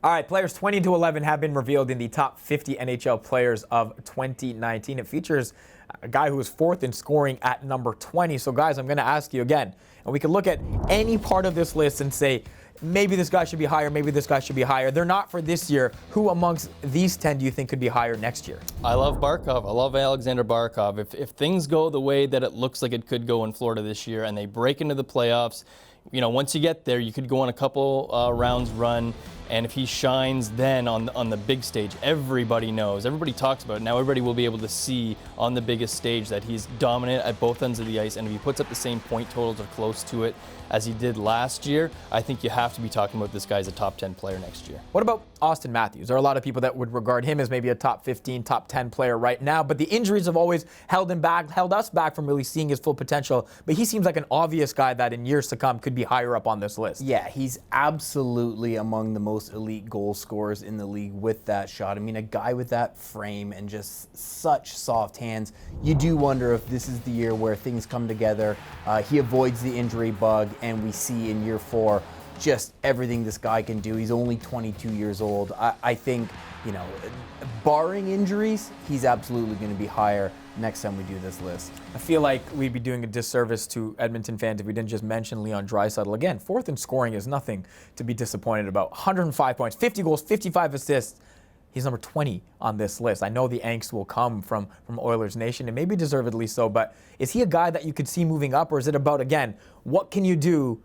All right, players 20 to 11 have been revealed in the top 50 NHL players of 2019. It features a guy who was fourth in scoring at number 20. So, guys, I'm going to ask you again, and we can look at any part of this list and say, maybe this guy should be higher, maybe this guy should be higher. They're not for this year. Who amongst these 10 do you think could be higher next year? I love Barkov. I love Alexander Barkov. If things go the way that it looks like it could go in Florida this year and they break into the playoffs, you know, once you get there, you could go on a couple rounds run, and if he shines then on the big stage, everybody knows, everybody talks about it. Now everybody will be able to see on the biggest stage that he's dominant at both ends of the ice, and if he puts up the same point totals or close to it as he did last year, I think you have to be talking about this guy as a top 10 player next year. What about Austin Matthews? There are a lot of people that would regard him as maybe a top 15, top 10 player right now, but the injuries have always held us back from really seeing his full potential. But he seems like an obvious guy that in years to come could be higher up on this list. Yeah, he's absolutely among the most elite goal scorers in the league with that shot. I mean, a guy with that frame and just such soft hands. You do wonder if this is the year where things come together. He avoids the injury bug, and we see in year 4 just everything this guy can do. He's only 22 years old. I think, you know, barring injuries, he's absolutely going to be higher next time we do this list. I feel like we'd be doing a disservice to Edmonton fans if we didn't just mention Leon Draisaitl. Again, fourth in scoring is nothing to be disappointed about. 105 points, 50 goals, 55 assists. He's number 20 on this list. I know the angst will come from Oilers Nation, and maybe deservedly so, but is he a guy that you could see moving up, or is it about, again, what can you do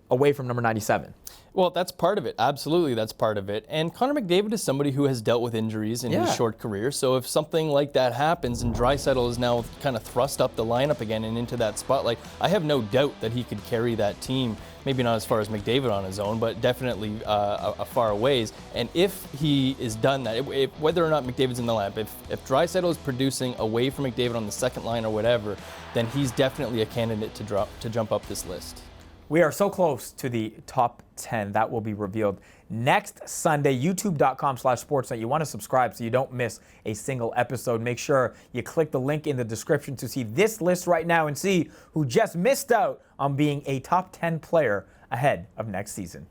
away from number 97? Well, that's part of it. Absolutely, that's part of it. And Connor McDavid is somebody who has dealt with injuries in his short career. So if something like that happens and Draisaitl is now kind of thrust up the lineup again and into that spotlight, I have no doubt that he could carry that team. Maybe not as far as McDavid on his own, but definitely a far ways. And if he is done that, whether or not McDavid's in the lineup, if Draisaitl is producing away from McDavid on the second line or whatever, then he's definitely a candidate to jump up this list. We are so close to the top 10. That will be revealed next Sunday. YouTube.com/Sportsnet. You want to subscribe so you don't miss a single episode. Make sure you click the link in the description to see this list right now and see who just missed out on being a top 10 player ahead of next season.